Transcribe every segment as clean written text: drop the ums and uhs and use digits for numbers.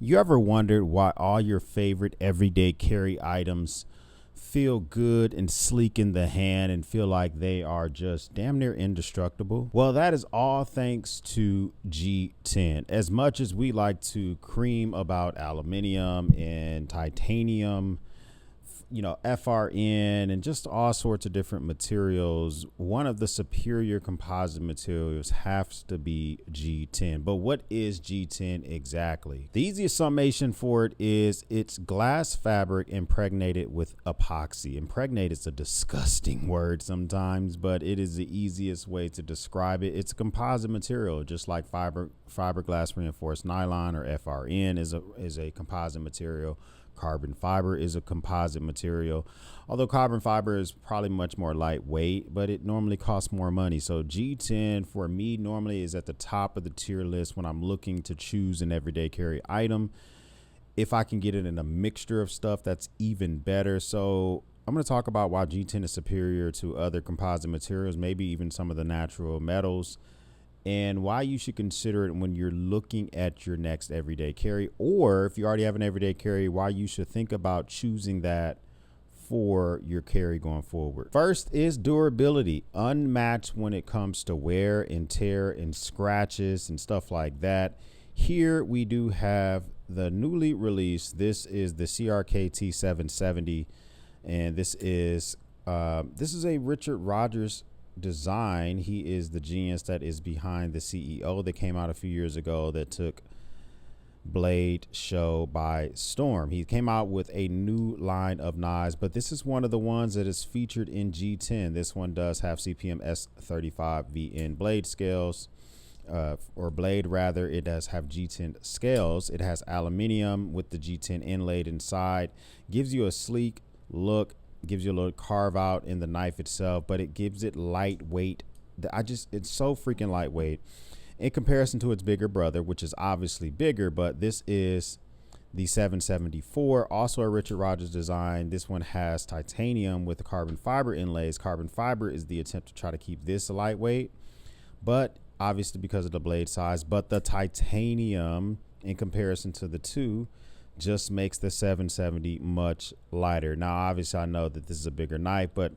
You ever wondered why all your favorite everyday carry items feel good and sleek in the hand and feel like they are just damn near indestructible? Well, that is all thanks to G10. As much as we like to cream about aluminum and titanium, FRN and just all sorts of different materials, one of the superior composite materials has to be G10. But what is G10 exactly? The easiest summation for it is it's glass fabric impregnated with epoxy. Impregnate is a disgusting word sometimes, but it is the easiest way to describe it. It's a composite material, just like fiberglass reinforced nylon or FRN is a composite material. Carbon fiber is a composite material, although carbon fiber is probably much more lightweight, but it normally costs more money. So G10 for me normally is at the top of the tier list when I'm looking to choose an everyday carry item. If I can get it in a mixture of stuff, that's even better. So I'm going to talk about why G10 is superior to other composite materials, maybe even some of the natural metals, and why you should consider it when you're looking at your next everyday carry, or if you already have an everyday carry, why you should think about choosing that for your carry going forward. First is durability, unmatched when it comes to wear and tear and scratches and stuff like that. Here we do have the newly released, this is the CRKT 770, and this is a Richard Rogers design. He is the genius that is behind the CEO that came out a few years ago that took Blade Show by storm. He came out with a new line of knives, but this is one of the ones that is featured in G10. This one does have CPM S35 VN blade scales, or blade rather. It does have G10 scales. It has aluminium with the G10 inlaid inside. Gives you a sleek look, gives you a little carve out in the knife itself, but it gives it lightweight. It's so freaking lightweight in comparison to its bigger brother, which is obviously bigger, but this is the 774, also a Richard Rogers design. This one has titanium with the carbon fiber inlays. Carbon fiber is the attempt to try to keep this lightweight, but obviously because of the blade size, but the titanium in comparison to the two just makes the 770 much lighter. Now, obviously, I know that this is a bigger knife, but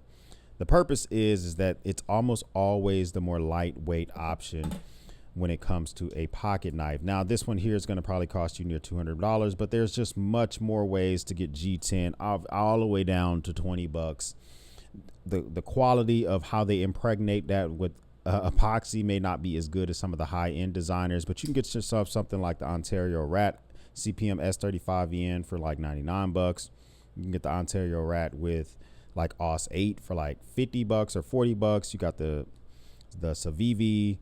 the purpose is that it's almost always the more lightweight option when it comes to a pocket knife. Now, this one here is going to probably cost you near $200, but there's just much more ways to get G10 all the way down to 20 bucks. The quality of how they impregnate that with epoxy may not be as good as some of the high-end designers, but you can get yourself something like the Ontario Rat CPM S35 VN for like 99 bucks. You can get the Ontario Rat with like OS 8 for like 50 bucks or 40 bucks. You got the Civivi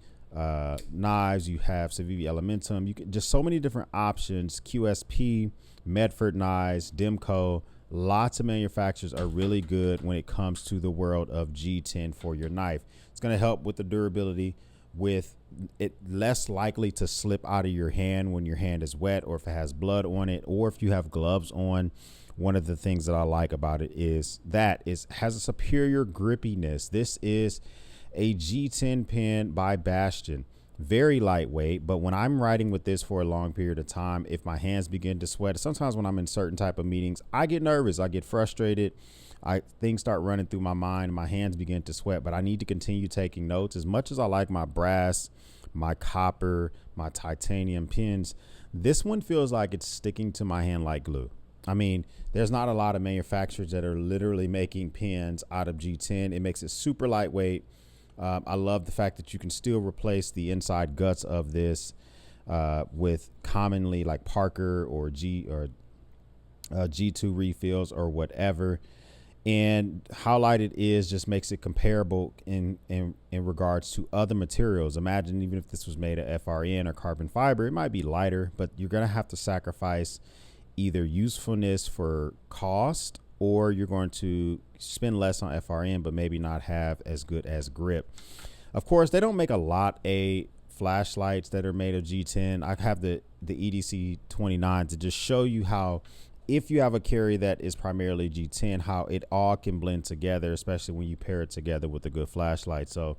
knives. You have Civivi Elementum. You can just so many different options. QSP, Medford knives, Demco. Lots of manufacturers are really good when it comes to the world of G10 for your knife. It's going to help with the durability, with it less likely to slip out of your hand when your hand is wet, or if it has blood on it, or if you have gloves on. One of the things that I like about it is that it has a superior grippiness. This is a G10 pen by Bastion, very lightweight, but when I'm writing with this for a long period of time, if my hands begin to sweat, sometimes when I'm in certain type of meetings, I get nervous, I get frustrated, things start running through my mind, my hands begin to sweat, but I need to continue taking notes. As much as I like my brass, my copper, my titanium pens, this one feels like it's sticking to my hand like glue. I mean, there's not a lot of manufacturers that are literally making pens out of G10. It makes it super lightweight. I love the fact that you can still replace the inside guts of this with commonly like Parker or G2 refills or whatever. And how light it is just makes it comparable in regards to other materials. Imagine even if this was made of FRN or carbon fiber, it might be lighter, but you're going to have to sacrifice either usefulness for cost, or you're going to spend less on FRN, but maybe not have as good as grip. Of course, they don't make a lot of flashlights that are made of G10. I have the EDC 29 to just show you how, if you have a carry that is primarily G10, how it all can blend together, especially when you pair it together with a good flashlight. So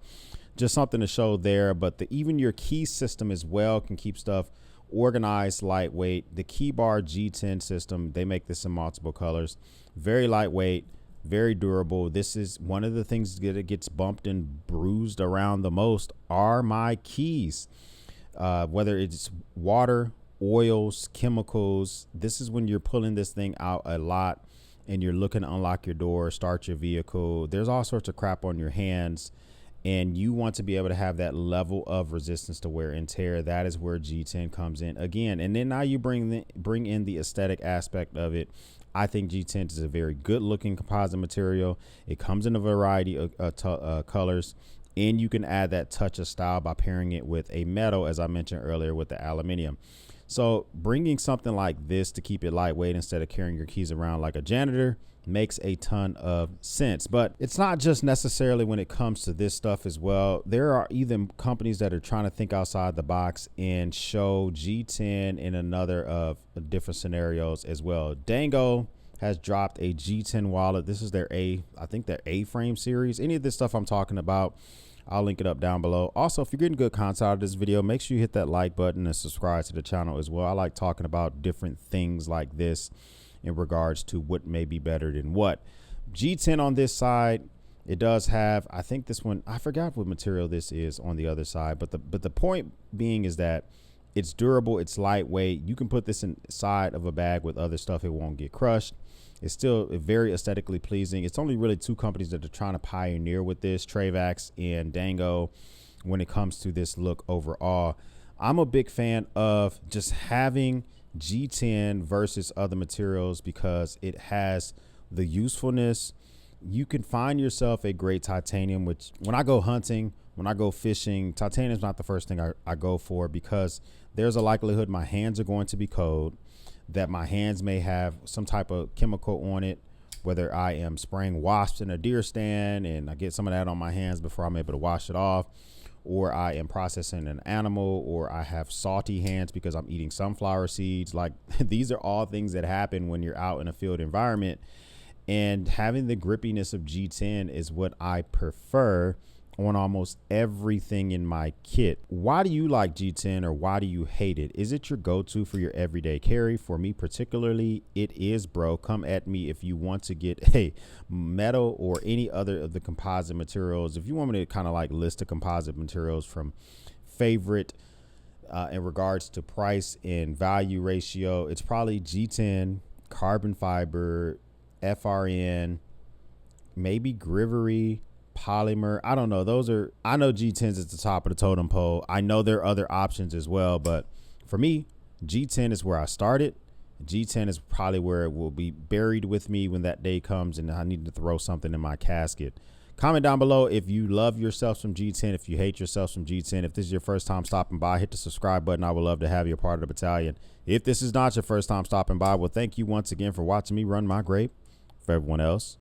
just something to show there. But even your key system as well can keep stuff organized, lightweight. The key bar G10 system, they make this in multiple colors. Very lightweight, very durable. This is one of the things that gets bumped and bruised around the most are my keys. Whether it's water, oils, chemicals, this is when you're pulling this thing out a lot and you're looking to unlock your door, start your vehicle. There's all sorts of crap on your hands, and you want to be able to have that level of resistance to wear and tear. That is where G10 comes in again. And then now you bring in the aesthetic aspect of it. I think G10 is a very good looking composite material. It comes in a variety of colors, and you can add that touch of style by pairing it with a metal, as I mentioned earlier, with the aluminum. So bringing something like this to keep it lightweight instead of carrying your keys around like a janitor makes a ton of sense. But it's not just necessarily when it comes to this stuff as well. There are even companies that are trying to think outside the box and show G10 in another of different scenarios as well. Dango has dropped a G10 wallet. This is their I think their A-frame series. Any of this stuff I'm talking about, I'll link it up down below. Also, if you're getting good content out of this video, make sure you hit that like button and subscribe to the channel as well. I like talking about different things like this in regards to what may be better than what. G10 on this side, it does have, I think this one, I forgot what material this is on the other side, but the point being is that it's durable, it's lightweight. You can put this inside of a bag with other stuff, it won't get crushed. It's still very aesthetically pleasing. It's only really two companies that are trying to pioneer with this, Travax and Dango, when it comes to this look overall. I'm a big fan of just having G10 versus other materials because it has the usefulness. You can find yourself a great titanium, which when I go hunting, when I go fishing, titanium is not the first thing I go for, because there's a likelihood my hands are going to be cold, that my hands may have some type of chemical on it, whether I am spraying wasps in a deer stand and I get some of that on my hands before I'm able to wash it off, or I am processing an animal, or I have salty hands because I'm eating sunflower seeds. Like these are all things that happen when you're out in a field environment, and having the grippiness of G10 is what I prefer on almost everything in my kit. Why do you like G10, or why do you hate it? Is it your go-to for your everyday carry? For me particularly, it is, bro. Come at me if you want to get a metal or any other of the composite materials. If you want me to kind of like list the composite materials from favorite in regards to price and value ratio, it's probably G10, carbon fiber, FRN, maybe Grivery, polymer. I don't know. I know G10's at the top of the totem pole. I know there are other options as well, but for me, G10 is where I started. G10 is probably where it will be buried with me when that day comes and I need to throw something in my casket. Comment down below if you love yourself some G10, if you hate yourself some G10. If this is your first time stopping by, hit the subscribe button. I would love to have you a part of the battalion. If this is not your first time stopping by, well, thank you once again for watching me run my grape. For everyone else,